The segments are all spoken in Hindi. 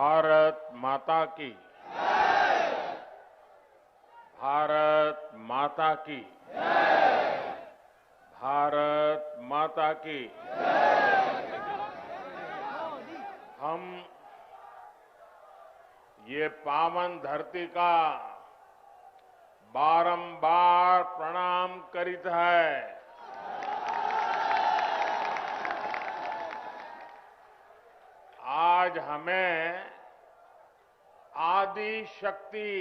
भारत माता की। भारत माता की। भारत माता की। हम ये पावन धरती का बारंबार प्रणाम करित है। आज हमें आदि शक्ति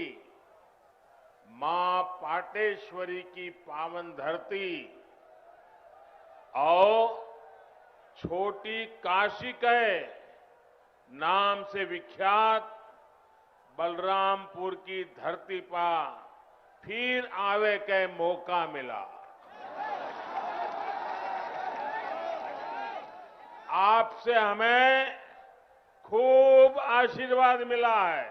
मां पाटेश्वरी की पावन धरती और छोटी काशी के नाम से विख्यात बलरामपुर की धरती पर फिर आवे के मौका मिला। आपसे हमें खूब आशीर्वाद मिला है।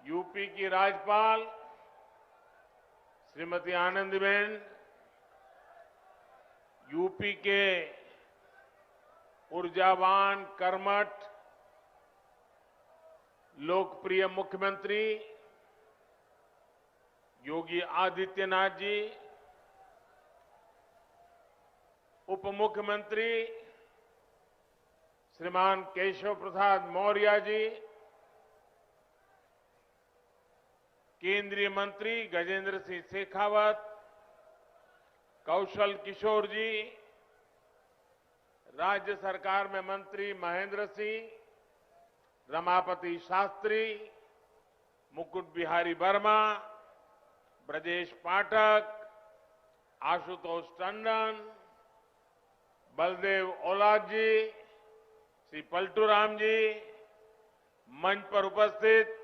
यूपी की राज्यपाल श्रीमती आनंदीबेन, यूपी के ऊर्जावान, कर्मठ, लोकप्रिय मुख्यमंत्री योगी आदित्यनाथ जी, उप मुख्यमंत्री श्रीमान केशव प्रसाद मौर्य जी, केंद्रीय मंत्री गजेंद्र सिंह शेखावत, कौशल किशोर जी, राज्य सरकार में मंत्री महेंद्र सिंह, रमापति शास्त्री, मुकुट बिहारी वर्मा, ब्रजेश पाठक, आशुतोष टंडन, बलदेव ओलाद जी, श्री पलटूराम जी, मंच पर उपस्थित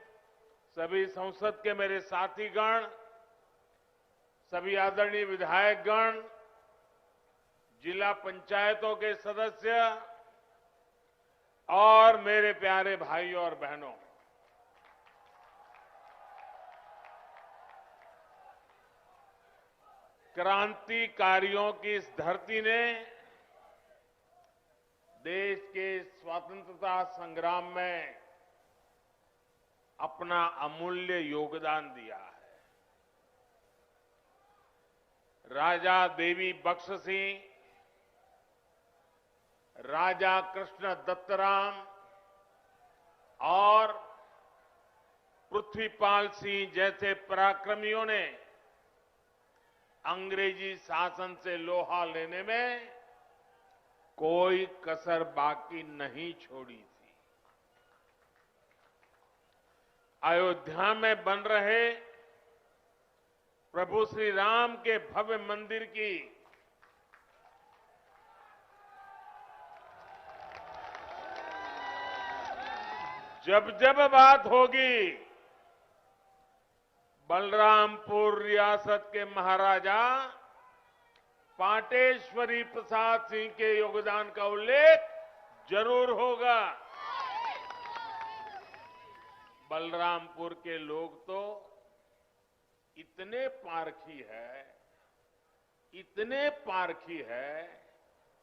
सभी संसद के मेरे साथीगण, सभी आदरणीय विधायकगण, जिला पंचायतों के सदस्य और मेरे प्यारे भाइयों और बहनों, क्रांतिकारियों की इस धरती ने देश के स्वतंत्रता संग्राम में अपना अमूल्य योगदान दिया है। राजा देवी बख्श सिंह, राजा कृष्ण दत्तराम और पृथ्वीपाल सिंह जैसे पराक्रमियों ने अंग्रेजी शासन से लोहा लेने में कोई कसर बाकी नहीं छोड़ी थी। अयोध्या में बन रहे प्रभु श्री राम के भव्य मंदिर की जब जब बात होगी, बलरामपुर रियासत के महाराजा पाटेश्वरी प्रसाद सिंह के योगदान का उल्लेख जरूर होगा। बलरामपुर के लोग तो इतने पारखी है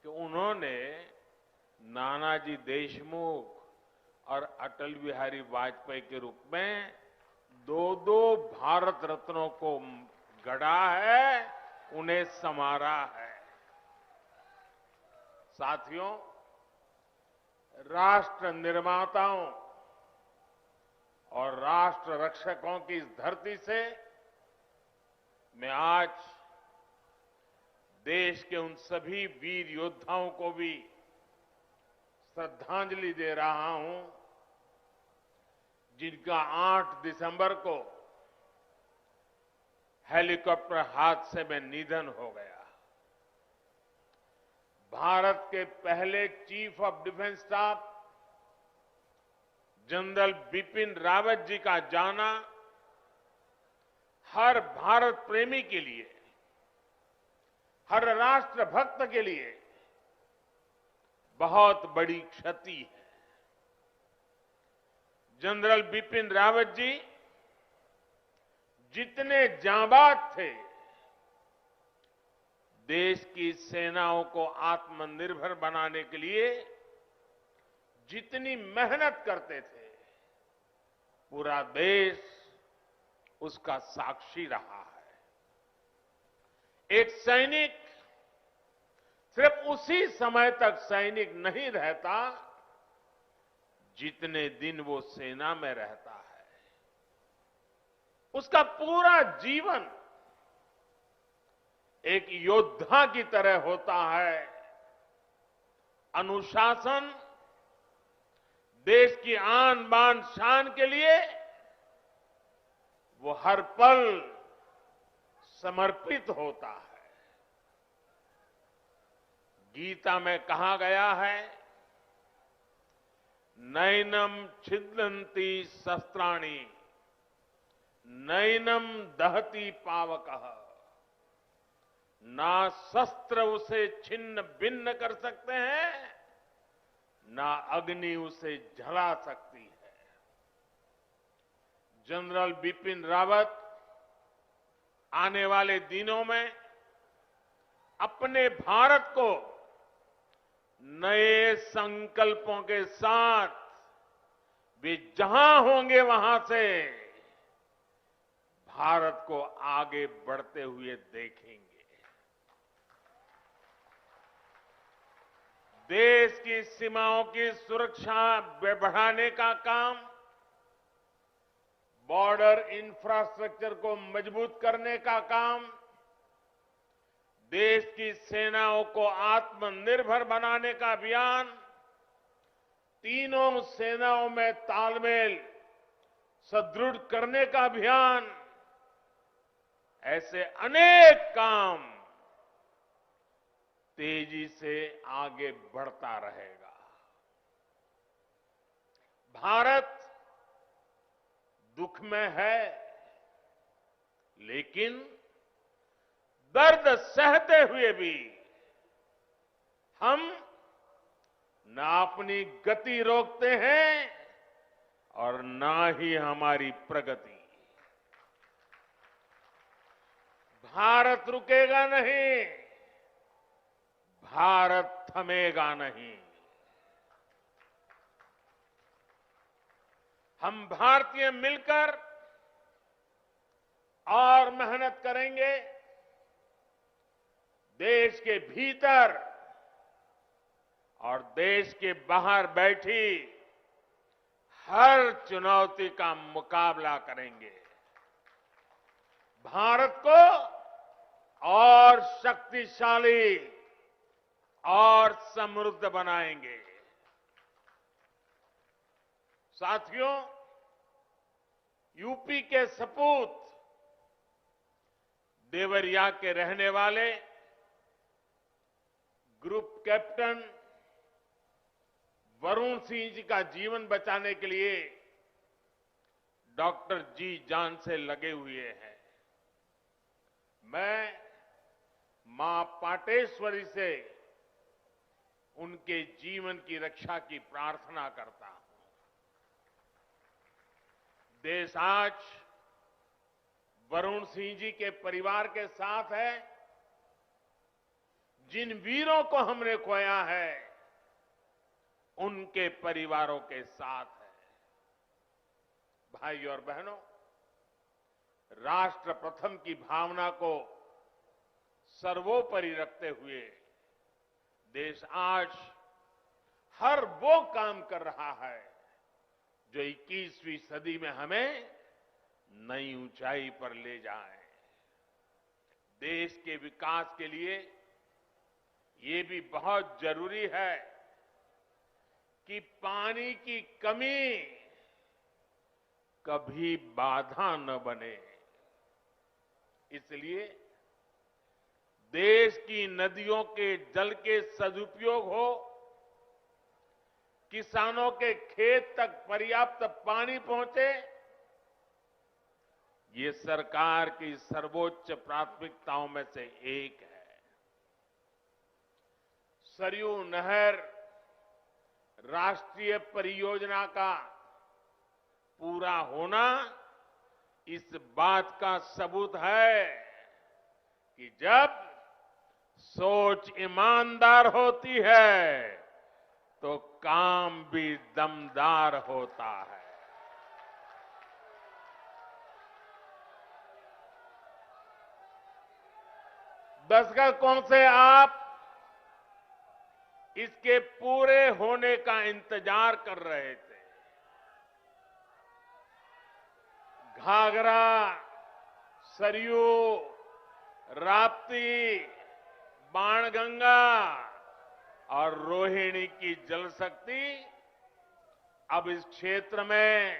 कि उन्होंने नानाजी देशमुख और अटल बिहारी वाजपेयी के रूप में दो भारत रत्नों को गढ़ा है, उन्हें संवारा है। साथियों, राष्ट्र निर्माताओं और राष्ट्र रक्षकों की इस धरती से मैं आज देश के उन सभी वीर योद्धाओं को भी श्रद्धांजलि दे रहा हूं जिनका 8 दिसंबर को हेलीकॉप्टर हादसे में निधन हो गया। भारत के पहले chief of defence staff general Bipin Rawat ji का जाना हर भारत प्रेमी के लिए, हर राष्ट्र भक्त के लिए बहुत बड़ी क्षति है। जनरल बिपिन रावत जी जितने जांबाज थे, देश की सेनाओं को आत्मनिर्भर बनाने के लिए जितनी मेहनत करते थे, पूरा देश उसका साक्षी रहा है। एक सैनिक सिर्फ उसी समय तक सैनिक नहीं रहता जितने दिन वो सेना में रहता है। उसका पूरा जीवन एक योद्धा की तरह होता है। अनुशासन, देश की आन बान शान के लिए वो हर पल समर्पित होता है। गीता में कहा गया है, नैनम छिदन्ति शस्त्राणि, नैनम दहति पावकः, ना शस्त्र उसे छिन्न भिन्न कर सकते हैं, ना अग्नि उसे जला सकती है। जनरल बिपिन रावत आने वाले दिनों में अपने भारत को नए संकल्पों के साथ वे जहां होंगे वहां से भारत को आगे बढ़ते हुए देखेंगे। देश की सीमाओं की सुरक्षा बढ़ाने का काम, बॉर्डर इंफ्रास्ट्रक्चर को मजबूत करने का काम, देश की सेनाओं को आत्मनिर्भर बनाने का अभियान, तीनों सेनाओं में तालमेल सुदृढ़ करने का अभियान, ऐसे अनेक काम तेजी से आगे बढ़ता रहेगा। भारत दुख में है, लेकिन दर्द सहते हुए भी हम ना अपनी गति रोकते हैं और ना ही हमारी प्रगति। भारत रुकेगा नहीं, भारत थमेगा नहीं। हम भारतीय मिलकर और मेहनत करेंगे। देश के भीतर और देश के बाहर बैठी हर चुनौती का मुकाबला करेंगे। भारत को और शक्तिशाली और समृद्ध बनाएंगे। साथियों, यूपी के सपूत देवरिया के रहने वाले ग्रुप कैप्टन वरुण सिंह जी का जीवन बचाने के लिए डॉक्टर जी जान से लगे हुए हैं। मैं मां पाटेश्वरी से उनके जीवन की रक्षा की प्रार्थना करता हूं। देश आज वरुण सिंह जी के परिवार के साथ है। जिन वीरों को हमने खोया है, उनके परिवारों के साथ है। भाई और बहनों, राष्ट्र प्रथम की भावना को सर्वोपरि रखते हुए देश आज हर वो काम कर रहा है जो 21वीं सदी में हमें नई ऊंचाई पर ले जाए। देश के विकास के लिए ये भी बहुत जरूरी है कि पानी की कमी कभी बाधा न बने। इसलिए देश की नदियों के जल के सदुपयोग हो, किसानों के खेत तक पर्याप्त पानी पहुंचे, ये सरकार की सर्वोच्च प्राथमिकताओं में से एक है। सरयू नहर राष्ट्रीय परियोजना का पूरा होना इस बात का सबूत है कि जब सोच ईमानदार होती है तो काम भी दमदार होता है। दशकों से आप इसके पूरे होने का इंतजार कर रहे थे। घाघरा, सरयू, राप्ती, बाणगंगा और रोहिणी की जल शक्ति अब इस क्षेत्र में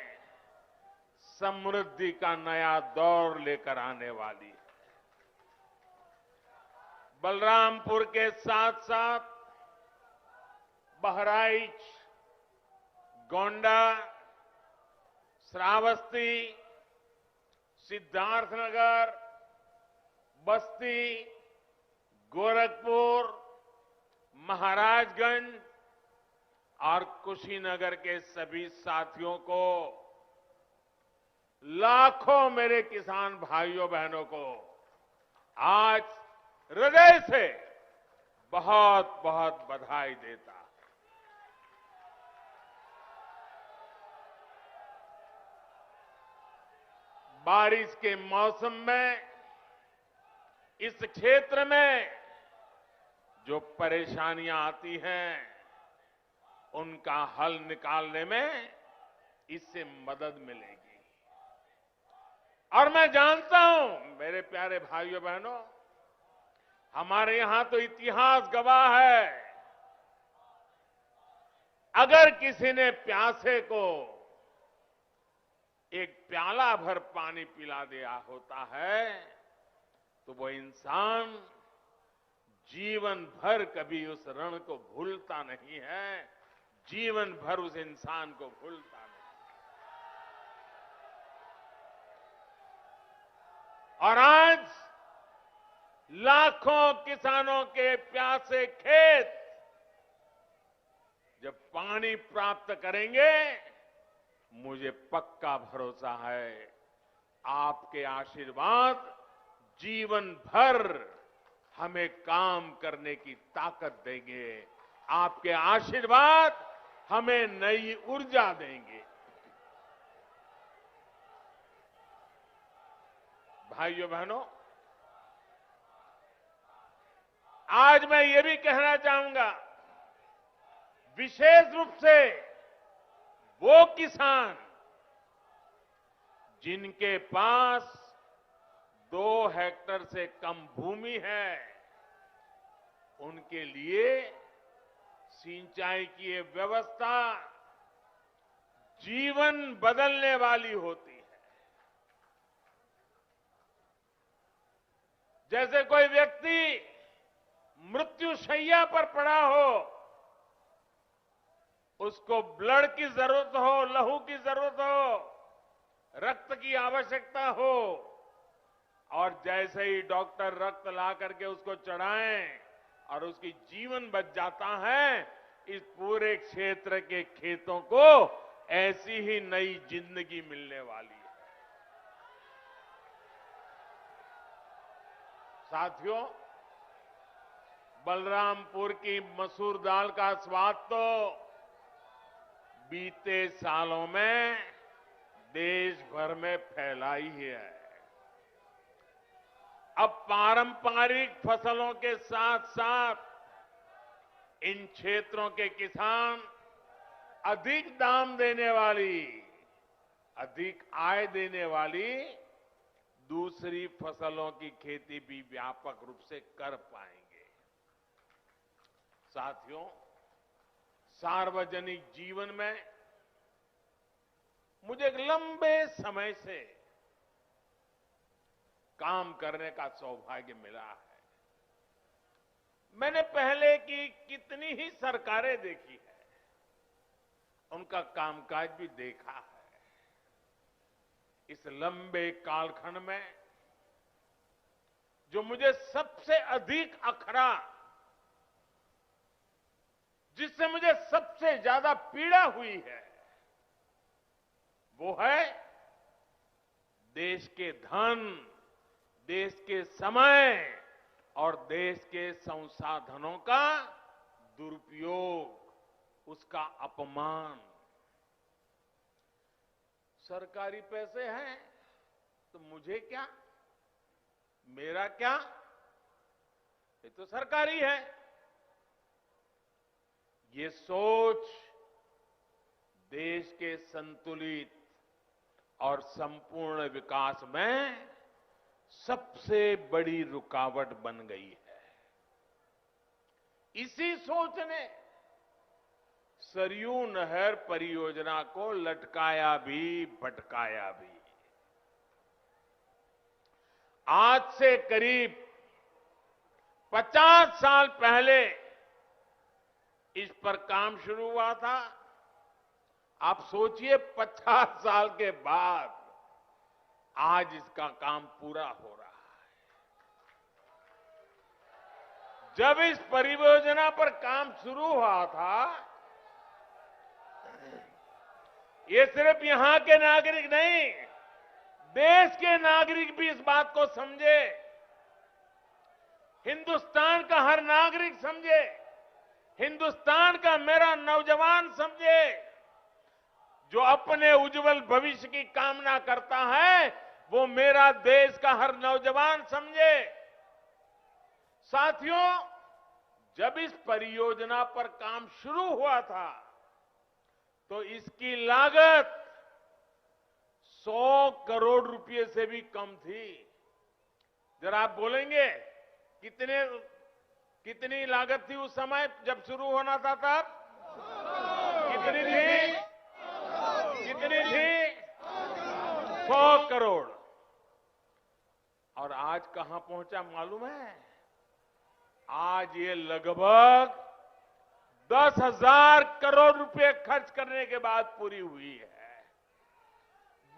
समृद्धि का नया दौर लेकर आने वाली है। बलरामपुर के साथ साथ बहराइच, गोंडा, श्रावस्ती, सिद्धार्थनगर, बस्ती, गोरखपुर, महाराजगंज और कुशीनगर के सभी साथियों को, लाखों मेरे किसान भाइयों बहनों को आज हृदय से बहुत बहुत बधाई देता। बारिश के मौसम में इस क्षेत्र में जो परेशानियां आती हैं उनका हल निकालने में इससे मदद मिलेगी। और मैं जानता हूं मेरे प्यारे भाइयों बहनों, हमारे यहां तो इतिहास गवाह है, अगर किसी ने प्यासे को एक प्याला भर पानी पिला दिया होता है तो वो इंसान जीवन भर कभी उस ऋण को भूलता नहीं है, जीवन भर उस इंसान को भूलता नहीं। और आज लाखों किसानों के प्यासे खेत जब पानी प्राप्त करेंगे, मुझे पक्का भरोसा है आपके आशीर्वाद जीवन भर हमें काम करने की ताकत देंगे, आपके आशीर्वाद हमें नई ऊर्जा देंगे। भाइयों बहनों, आज मैं ये भी कहना चाहूंगा, विशेष रूप से वो किसान जिनके पास 2 हेक्टेयर से कम भूमि है, उनके लिए सिंचाई की ये व्यवस्था जीवन बदलने वाली होती है। जैसे कोई व्यक्ति मृत्युशैया पर पड़ा हो, उसको ब्लड की जरूरत हो, लहू की जरूरत हो, रक्त की आवश्यकता हो, और जैसे ही डॉक्टर रक्त ला करके उसको चढ़ाएं और उसकी जीवन बच जाता है, इस पूरे क्षेत्र के खेतों को ऐसी ही नई जिंदगी मिलने वाली है। साथियों, बलरामपुर की मसूर दाल का स्वाद तो बीते सालों में देश भर में फैला ही है। अब पारंपरिक फसलों के साथ साथ इन क्षेत्रों के किसान अधिक दाम देने वाली, अधिक आय देने वाली दूसरी फसलों की खेती भी व्यापक रूप से कर पाएंगे। साथियों, सार्वजनिक जीवन में मुझे एक लंबे समय से काम करने का सौभाग्य मिला है। मैंने पहले की कितनी ही सरकारें देखी है, उनका कामकाज भी देखा है। इस लंबे कालखंड में जो मुझे सबसे अधिक अखरा, जिससे मुझे सबसे ज्यादा पीड़ा हुई है, वो है देश के धन, देश के समय और देश के संसाधनों का दुरुपयोग, उसका अपमान। सरकारी पैसे हैं तो मुझे क्या, मेरा क्या, ये तो सरकारी है। ये सोच देश के संतुलित और संपूर्ण विकास में सबसे बड़ी रुकावट बन गई है। इसी सोच ने सरयू नहर परियोजना को लटकाया भी भटकाया भी। आज से करीब 50 साल पहले इस पर काम शुरू हुआ था। आप सोचिए 50 साल के बाद आज इसका काम पूरा हो रहा है। जब इस परियोजना पर काम शुरू हुआ था, ये सिर्फ यहां के नागरिक नहीं, देश के नागरिक भी इस बात को समझे, हिंदुस्तान का हर नागरिक समझे, हिंदुस्तान का मेरा नौजवान समझे, जो अपने उज्जवल भविष्य की कामना करता है, वो मेरा देश का हर नौजवान समझे। साथियों, जब इस परियोजना पर काम शुरू हुआ था तो इसकी लागत 100 करोड़ रुपए से भी कम थी। जरा आप बोलेंगे कितनी लागत थी उस समय जब शुरू होना था तब? कितनी थी? कितनी थी? 100 करोड़। और आज कहां पहुंचा मालूम है? आज ये लगभग 10,000 करोड़ रुपए खर्च करने के बाद पूरी हुई है।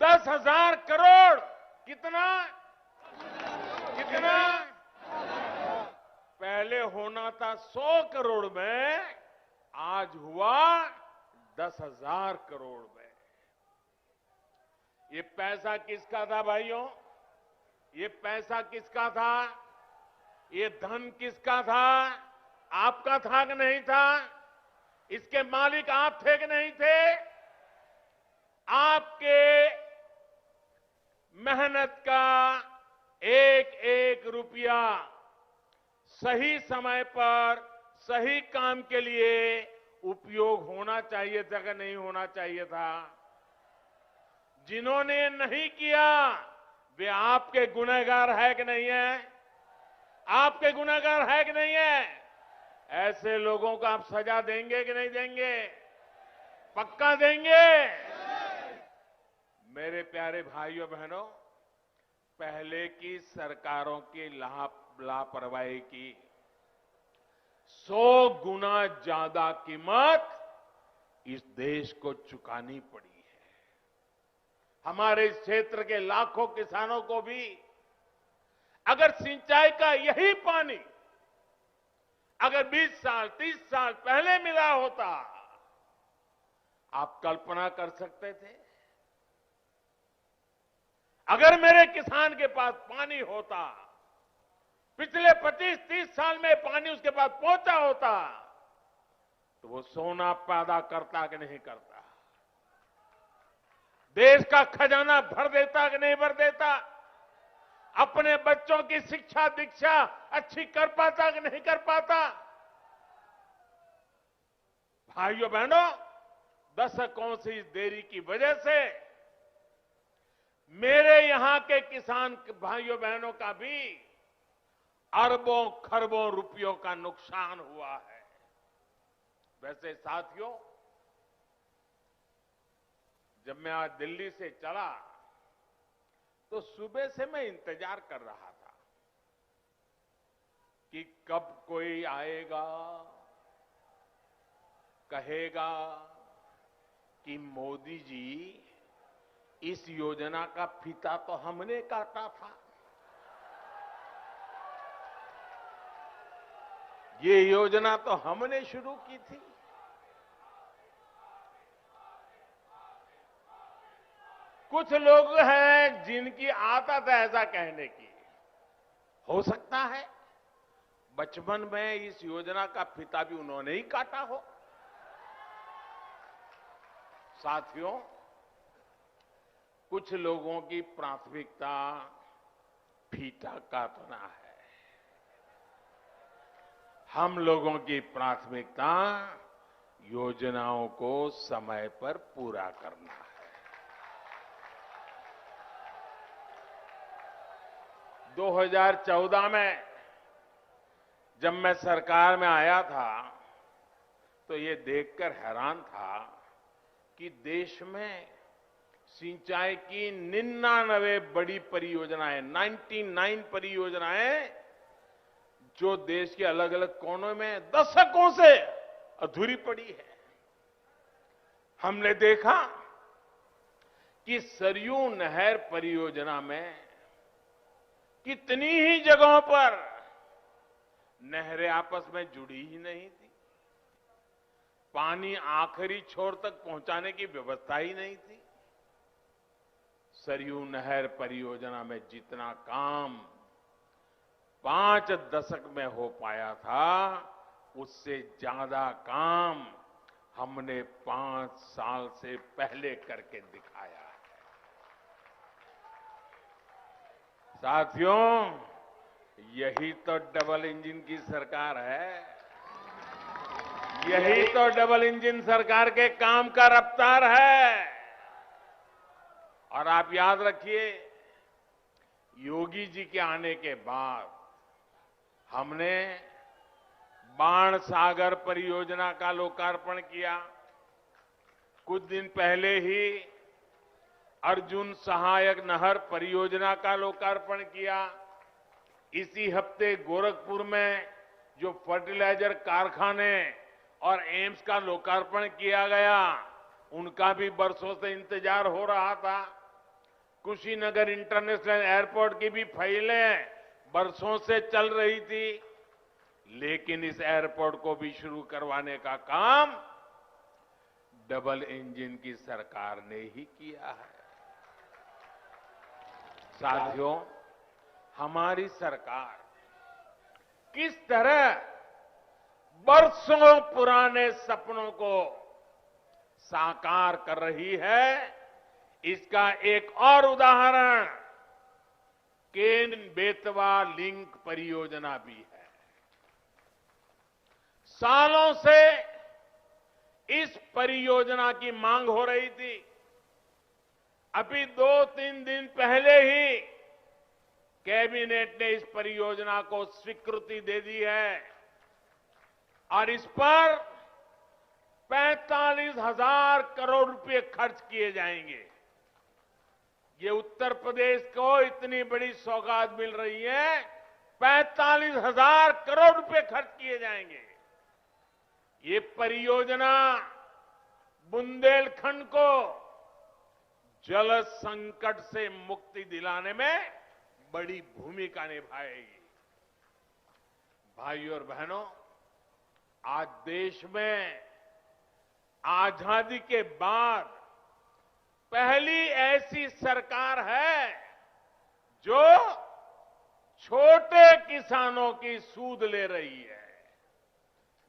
10,000 करोड़। कितना? कितना? पहले होना था 100 करोड़ में, आज हुआ 10,000 करोड़ में। ये पैसा किसका था भाइयों? ये पैसा किसका था? ये धन किसका था? आपका था कि नहीं था? इसके मालिक आप थे कि नहीं थे? आपके मेहनत का एक एक रुपया सही समय पर सही काम के लिए उपयोग होना चाहिए था कि नहीं होना चाहिए था? जिन्होंने नहीं किया वे आपके गुनहगार है कि नहीं है? आपके गुनहगार है कि नहीं है? ऐसे लोगों को आप सजा देंगे कि नहीं देंगे? पक्का देंगे? मेरे प्यारे भाइयों बहनों, पहले की सरकारों की लापरवाही की 100 गुना ज्यादा कीमत इस देश को चुकानी पड़ी है। हमारे इस क्षेत्र के लाखों किसानों को भी अगर सिंचाई का यही पानी अगर 20 साल 30 साल पहले मिला होता, आप कल्पना कर सकते थे? अगर मेरे किसान के पास पानी होता, पिछले 25-30 साल में पानी उसके पास पहुंचा होता, तो वो सोना पैदा करता कि नहीं करता? देश का खजाना भर देता कि नहीं भर देता? अपने बच्चों की शिक्षा दीक्षा अच्छी कर पाता कि नहीं कर पाता? भाइयों बहनों, दशकों से इस देरी की वजह से मेरे यहां के किसान भाइयों बहनों का भी अरबों खरबों रुपयों का नुकसान हुआ है। वैसे साथियों, जब मैं आज दिल्ली से चला तो सुबह से मैं इंतजार कर रहा था कि कब कोई आएगा, कहेगा कि मोदी जी इस योजना का फीता तो हमने काटा था, ये योजना तो हमने शुरू की थी। कुछ लोग हैं जिनकी आदत है ऐसा कहने की। हो सकता है बचपन में इस योजना का फीता भी उन्होंने ही काटा हो। साथियों, कुछ लोगों की प्राथमिकता फीता काटना है, हम लोगों की प्राथमिकता योजनाओं को समय पर पूरा करना है। 2014 में जब मैं सरकार में आया था तो ये देखकर हैरान था कि देश में सिंचाई की 99 बड़ी परियोजनाएं, 99 परियोजनाएं जो देश के अलग अलग कोनों में दशकों से अधूरी पड़ी है। हमने देखा कि सरयू नहर परियोजना में कितनी ही जगहों पर नहरें आपस में जुड़ी ही नहीं थी, पानी आखिरी छोर तक पहुंचाने की व्यवस्था ही नहीं थी। सरयू नहर परियोजना में जितना काम 5 दशक में हो पाया था, उससे ज्यादा काम हमने 5 साल से पहले करके दिखाया है। साथियों, यही तो डबल इंजन की सरकार है, यही तो डबल इंजन सरकार के काम का रफ्तार है। और आप याद रखिए, योगी जी के आने के बाद हमने बाण सागर परियोजना का लोकार्पण किया। कुछ दिन पहले ही अर्जुन सहायक नहर परियोजना का लोकार्पण किया। इसी हफ्ते गोरखपुर में जो फर्टिलाइजर कारखाने और एम्स का लोकार्पण किया गया, उनका भी बरसों से इंतजार हो रहा था। कुशीनगर इंटरनेशनल एयरपोर्ट की भी फाइलें बरसों से चल रही थी, लेकिन इस एयरपोर्ट को भी शुरू करवाने का काम डबल इंजन की सरकार ने ही किया है। साथियों, हमारी सरकार किस तरह बरसों पुराने सपनों को साकार कर रही है, इसका एक और उदाहरण केन बेतवा लिंक परियोजना भी है। सालों से इस परियोजना की मांग हो रही थी। अभी 2-3 दिन पहले ही कैबिनेट ने इस परियोजना को स्वीकृति दे दी है और इस पर 45,000 करोड़ रुपए खर्च किए जाएंगे। ये उत्तर प्रदेश को इतनी बड़ी सौगात मिल रही है, 45,000 करोड़ रुपए खर्च किए जाएंगे। ये परियोजना बुंदेलखंड को जल संकट से मुक्ति दिलाने में बड़ी भूमिका निभाएगी। भाइयों और बहनों, आज देश में आजादी के बाद पहली ऐसी सरकार है जो छोटे किसानों की सूद ले रही है।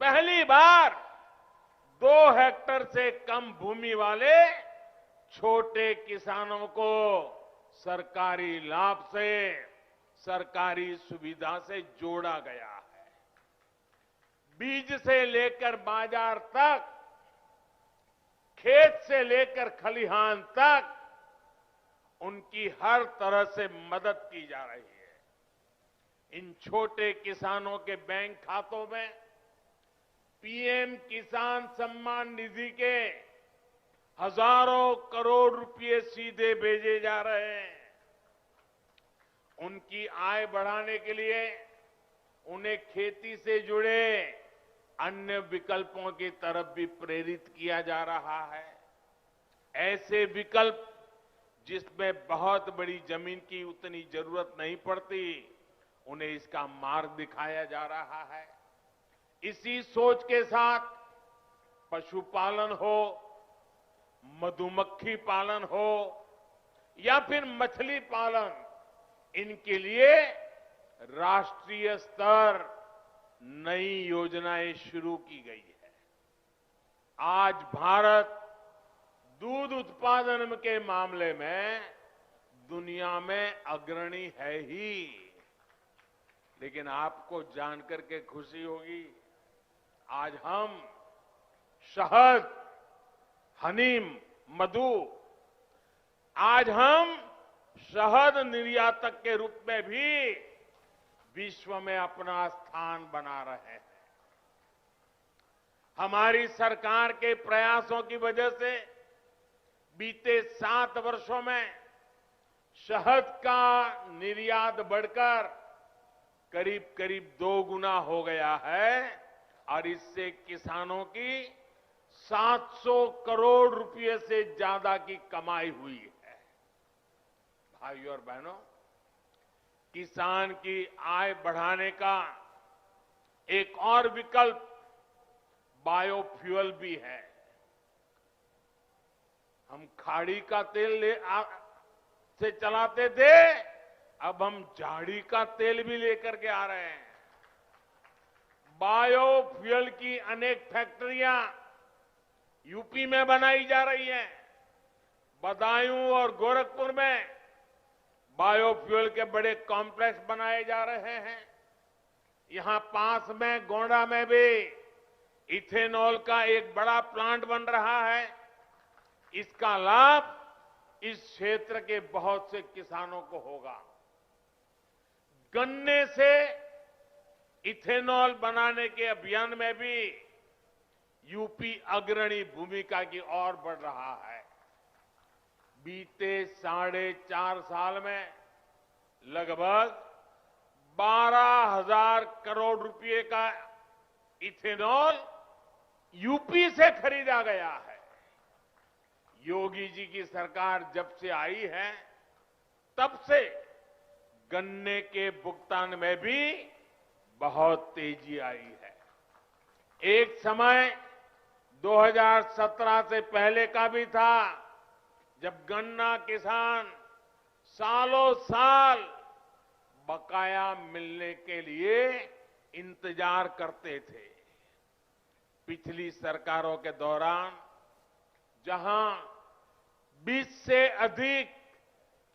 पहली बार 2 हेक्टेयर से कम भूमि वाले छोटे किसानों को सरकारी लाभ से, सरकारी सुविधा से जोड़ा गया है। बीज से लेकर बाजार तक, खेत से लेकर खलिहान तक उनकी हर तरह से मदद की जा रही है। इन छोटे किसानों के बैंक खातों में पीएम किसान सम्मान निधि के हजारों करोड़ रुपए सीधे भेजे जा रहे हैं। उनकी आय बढ़ाने के लिए उन्हें खेती से जुड़े अन्य विकल्पों की तरफ भी प्रेरित किया जा रहा है। ऐसे विकल्प जिसमें बहुत बड़ी जमीन की उतनी जरूरत नहीं पड़ती, उन्हें इसका मार्ग दिखाया जा रहा है। इसी सोच के साथ पशुपालन हो, मधुमक्खी पालन हो या फिर मछली पालन, इनके लिए राष्ट्रीय स्तर नई योजनाएं शुरू की गई है। आज भारत दूध उत्पादन के मामले में दुनिया में अग्रणी है ही। लेकिन आपको जानकर के खुशी होगी, आज हम शहद, हनी, मधु, आज हम शहद निर्यातक के रूप में भी विश्व में अपना स्थान बना रहे हैं। हमारी सरकार के प्रयासों की वजह से बीते 7 वर्षों में शहद का निर्यात बढ़कर करीब करीब 2 गुना हो गया है और इससे किसानों की 700 करोड़ रुपए से ज्यादा की कमाई हुई है। भाइयों और बहनों, किसान की आय बढ़ाने का एक और विकल्प बायोफ्यूल भी है। हम खाड़ी का तेल से चलाते थे, अब हम झाड़ी का तेल भी लेकर के आ रहे हैं। बायोफ्यूल की अनेक फैक्ट्रियां यूपी में बनाई जा रही हैं। बदायूं और गोरखपुर में बायोफ्यूल के बड़े कॉम्प्लेक्स बनाए जा रहे हैं। यहां पास में गोंडा में भी इथेनॉल का एक बड़ा प्लांट बन रहा है। इसका लाभ इस क्षेत्र के बहुत से किसानों को होगा। गन्ने से इथेनॉल बनाने के अभियान में भी यूपी अग्रणी भूमिका की ओर बढ़ रहा है। बीते 4.5 साल में लगभग 12,000 करोड़ रुपए का इथेनॉल यूपी से खरीदा गया है। योगी जी की सरकार जब से आई है, तब से गन्ने के भुगतान में भी बहुत तेजी आई है। एक समय 2017 से पहले का भी था, जब गन्ना किसान सालों साल बकाया मिलने के लिए इंतजार करते थे। पिछली सरकारों के दौरान जहां 20 से अधिक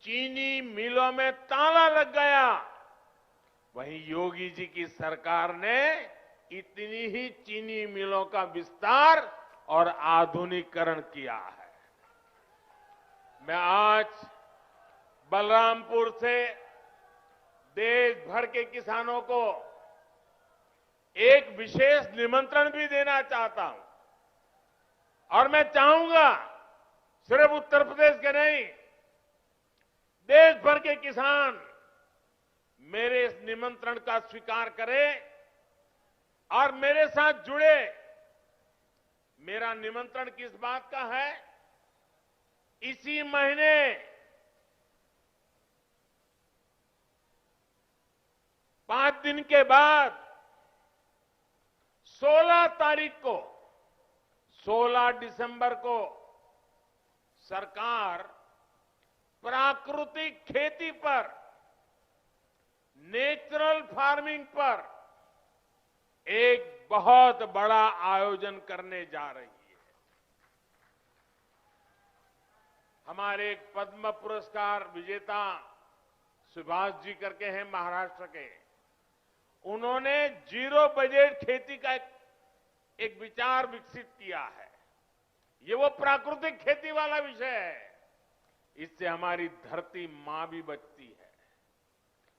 चीनी मिलों में ताला लग गया, वहीं योगी जी की सरकार ने इतनी ही चीनी मिलों का विस्तार और आधुनिकीकरण किया है। मैं आज बलरामपुर से देश भर के किसानों को एक विशेष निमंत्रण भी देना चाहता हूं और मैं चाहूंगा सिर्फ उत्तर प्रदेश के नहीं, देश भर के किसान मेरे इस निमंत्रण का स्वीकार करें और मेरे साथ जुड़े। मेरा निमंत्रण किस बात का है? इसी महीने 5 दिन के बाद 16 तारीख को, 16 दिसंबर को सरकार प्राकृतिक खेती पर, नेचुरल फार्मिंग पर एक बहुत बड़ा आयोजन करने जा रही है। हमारे एक पद्म पुरस्कार विजेता सुभाष जी करके हैं महाराष्ट्र के, उन्होंने जीरो बजट खेती का एक विचार विकसित किया है। ये वो प्राकृतिक खेती वाला विषय है। इससे हमारी धरती मां भी बचती है,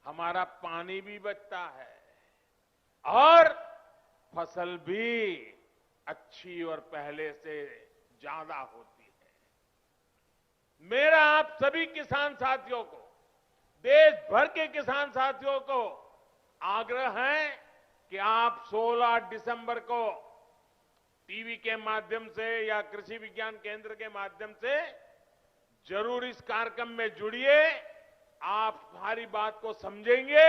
हमारा पानी भी बचता है और फसल भी अच्छी और पहले से ज्यादा होती है। मेरा आप सभी किसान साथियों को, देश भर के किसान साथियों को आग्रह है कि आप 16 दिसंबर को टीवी के माध्यम से या कृषि विज्ञान केंद्र के माध्यम से जरूर इस कार्यक्रम में जुड़िए। आप हमारी बात को समझेंगे,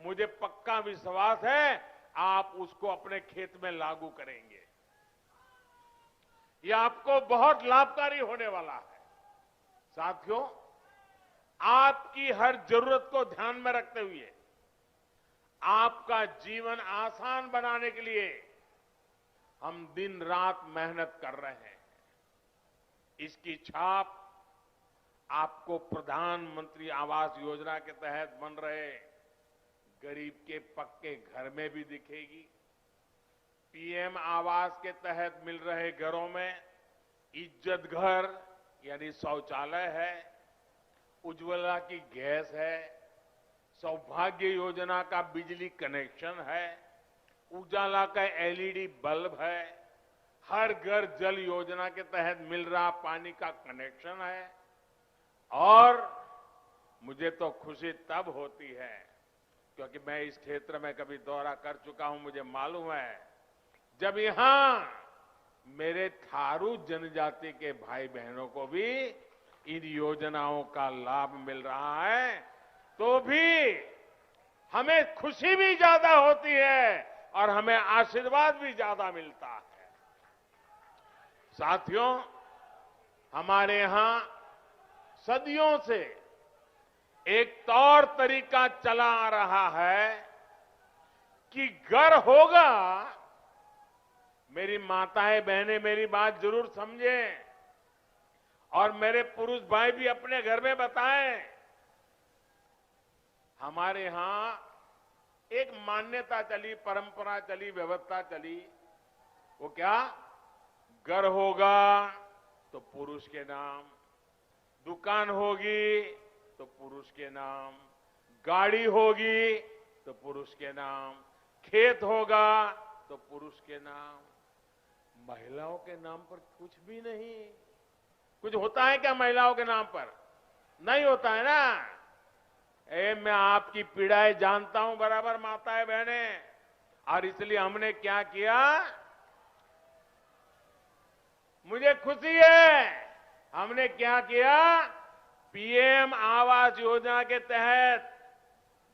मुझे पक्का विश्वास है आप उसको अपने खेत में लागू करेंगे। यह आपको बहुत लाभकारी होने वाला है। साथियों, आपकी हर जरूरत को ध्यान में रखते हुए आपका जीवन आसान बनाने के लिए हम दिन रात मेहनत कर रहे हैं। इसकी छाप आपको प्रधानमंत्री आवास योजना के तहत बन रहे गरीब के पक्के घर में भी दिखेगी। पीएम आवास के तहत मिल रहे घरों में इज्जत घर यानी शौचालय है, उज्ज्वला की गैस है, सौभाग्य योजना का बिजली कनेक्शन है, उजाला का एलईडी बल्ब है, हर घर जल योजना के तहत मिल रहा पानी का कनेक्शन है। और मुझे तो खुशी तब होती है क्योंकि मैं इस क्षेत्र में कभी दौरा कर चुका हूं, मुझे मालूम है जब यहां मेरे थारू जनजाति के भाई बहनों को भी इन योजनाओं का लाभ मिल रहा है तो भी हमें खुशी भी ज्यादा होती है और हमें आशीर्वाद भी ज्यादा मिलता है। साथियों, हमारे यहां सदियों से एक तौर तरीका चला आ रहा है कि घर होगा। मेरी माताएं बहनें मेरी बात जरूर समझें और मेरे पुरुष भाई भी अपने घर में बताएं। हमारे यहां एक मान्यता चली, परंपरा चली, व्यवस्था चली। वो क्या? घर होगा तो पुरुष के नाम, दुकान होगी तो पुरुष के नाम, गाड़ी होगी तो पुरुष के नाम, खेत होगा तो पुरुष के नाम। महिलाओं के नाम पर कुछ भी नहीं। कुछ होता है क्या महिलाओं के नाम पर? नहीं होता है ना। मैं आपकी पीड़ाएं जानता हूं बराबर माताएं बहनें, और इसलिए हमने क्या किया, मुझे खुशी है, हमने क्या किया, पीएम आवास योजना के तहत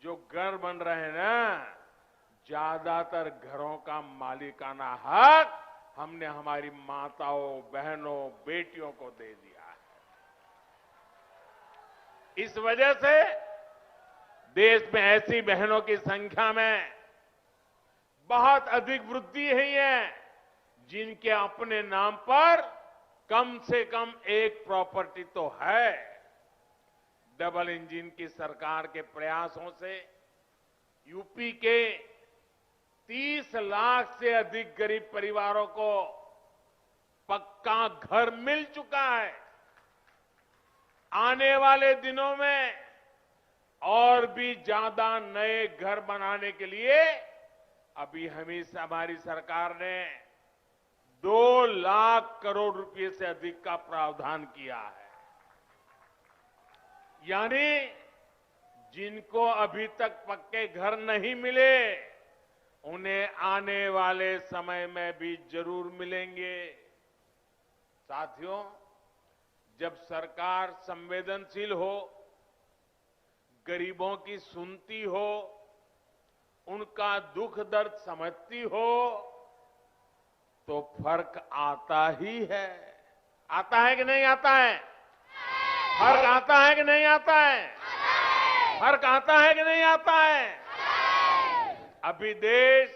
जो घर बन रहे हैं ना, ज्यादातर घरों का मालिकाना हक हमने हमारी माताओं, बहनों, बेटियों को दे दिया है। इस वजह से देश में ऐसी बहनों की संख्या में बहुत अधिक वृद्धि हुई है जिनके अपने नाम पर कम से कम एक प्रॉपर्टी तो है। डबल इंजन की सरकार के प्रयासों से यूपी के 30 लाख से अधिक गरीब परिवारों को पक्का घर मिल चुका है। आने वाले दिनों में और भी ज्यादा नए घर बनाने के लिए अभी हमारी सरकार ने 2 लाख करोड़ रुपए से अधिक का प्रावधान किया है। यानी जिनको अभी तक पक्के घर नहीं मिले उन्हें आने वाले समय में भी जरूर मिलेंगे। साथियों, जब सरकार संवेदनशील हो, गरीबों की सुनती हो, उनका दुख दर्द समझती हो तो फर्क आता ही है। आता है कि नहीं आता है? फर्क आता है कि नहीं आता है? फर्क आता है कि नहीं आता है? अभी देश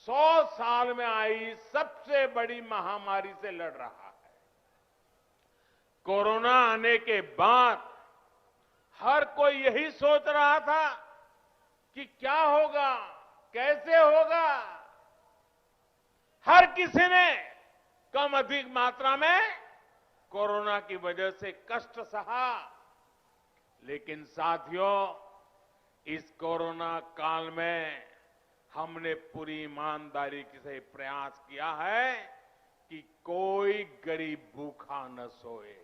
100 साल में आई सबसे बड़ी महामारी से लड़ रहा है। कोरोना आने के बाद हर कोई यही सोच रहा था कि क्या होगा, कैसे होगा। हर किसी ने कम अधिक मात्रा में कोरोना की वजह से कष्ट सहा, लेकिन साथियों, इस कोरोना काल में हमने पूरी ईमानदारी से प्रयास किया है कि कोई गरीब भूखा न सोए।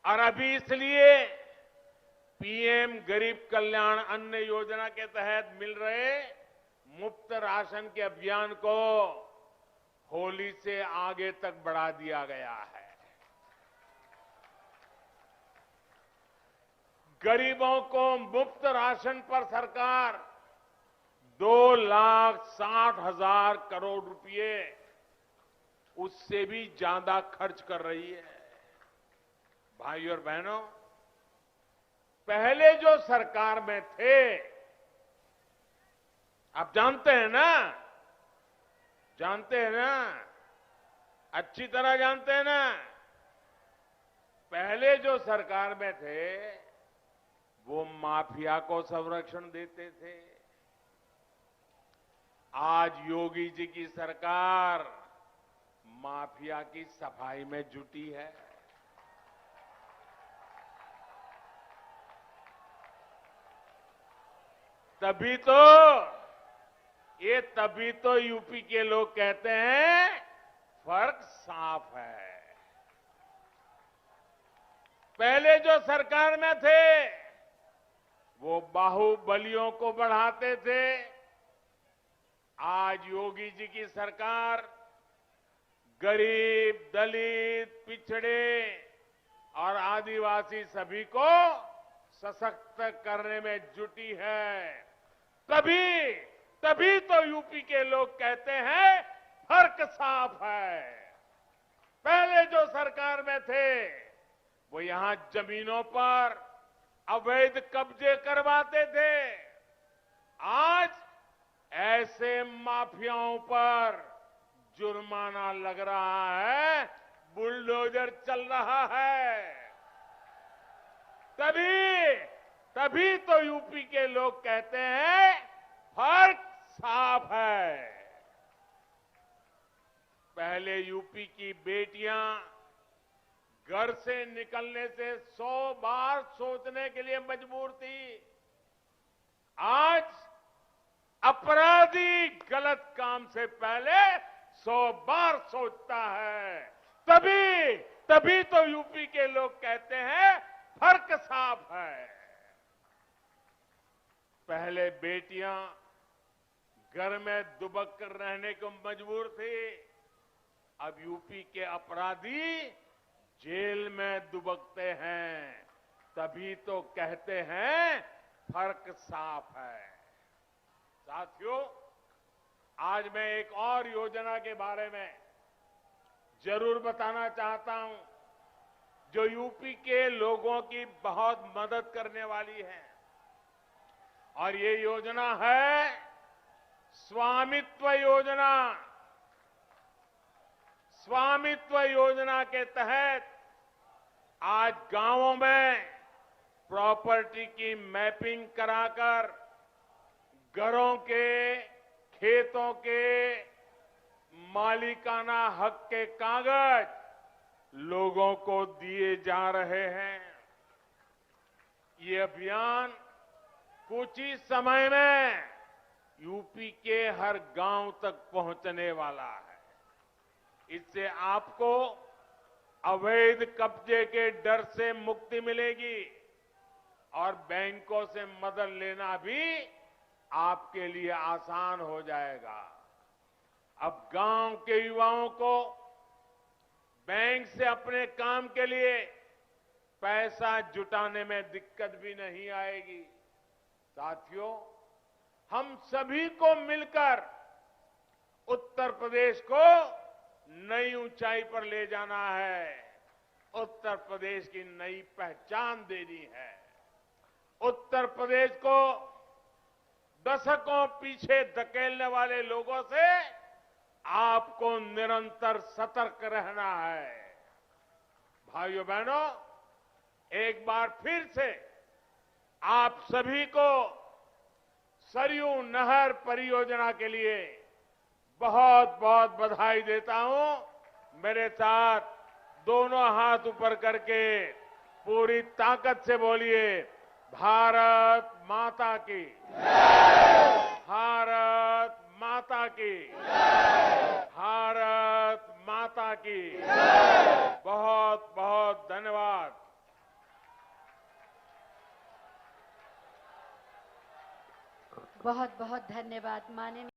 और अभी इसलिए पीएम गरीब कल्याण अन्न योजना के तहत मिल रहे मुफ्त राशन के अभियान को होली से आगे तक बढ़ा दिया गया है। गरीबों को मुफ्त राशन पर सरकार 2,60,000 करोड़ रुपए, उससे भी ज्यादा खर्च कर रही है। भाइयों और बहनों, पहले जो सरकार में थे, आप जानते हैं ना, जानते हैं ना, अच्छी तरह जानते हैं ना, पहले जो सरकार में थे वो माफिया को संरक्षण देते थे। आज योगी जी की सरकार माफिया की सफाई में जुटी है। तभी तो यूपी के लोग कहते हैं फर्क साफ है। पहले जो सरकार में थे वो बाहुबलियों को बढ़ाते थे। आज योगी जी की सरकार गरीब, दलित, पिछड़े और आदिवासी सभी को सशक्त करने में जुटी है। तभी तो यूपी के लोग कहते हैं फर्क साफ है। पहले जो सरकार में थे वो यहां जमीनों पर अवैध कब्जे करवाते थे। आज ऐसे माफियाओं पर जुर्माना लग रहा है, बुलडोजर चल रहा है। तभी तो यूपी के लोग कहते हैं फर्क साफ है। पहले यूपी की बेटियां घर से निकलने से 100 बार सोचने के लिए मजबूर थी। आज अपराधी गलत काम से पहले 100 बार सोचता है। तभी तो यूपी के लोग कहते हैं फर्क साफ है। पहले बेटियां घर में दुबक कर रहने को मजबूर थी। अब यूपी के अपराधी जेल में दुबकते हैं। तभी तो कहते हैं फर्क साफ है। साथियों, आज मैं एक और योजना के बारे में जरूर बताना चाहता हूं जो यूपी के लोगों की बहुत मदद करने वाली है। और ये योजना है स्वामित्व योजना। स्वामित्व योजना के तहत आज गांवों में प्रॉपर्टी की मैपिंग कराकर घरों के, खेतों के मालिकाना हक के कागज लोगों को दिए जा रहे हैं। ये अभियान कुछ ही समय में यूपी के हर गांव तक पहुंचने वाला है। इससे आपको अवैध कब्जे के डर से मुक्ति मिलेगी और बैंकों से मदद लेना भी आपके लिए आसान हो जाएगा। अब गांव के युवाओं को बैंक से अपने काम के लिए पैसा जुटाने में दिक्कत भी नहीं आएगी। साथियों, हम सभी को मिलकर उत्तर प्रदेश को नई ऊंचाई पर ले जाना है। उत्तर प्रदेश की नई पहचान देनी है। उत्तर प्रदेश को दशकों पीछे धकेलने वाले लोगों से आपको निरंतर सतर्क रहना है। भाइयों बहनों, एक बार फिर से आप सभी को सरयू नहर परियोजना के लिए बहुत बहुत बधाई देता हूं। मेरे साथ दोनों हाथ ऊपर करके पूरी ताकत से बोलिए, भारत माता की, भारत माता की, भारत माता की। बहुत बहुत धन्यवाद। बहुत बहुत धन्यवाद माननीय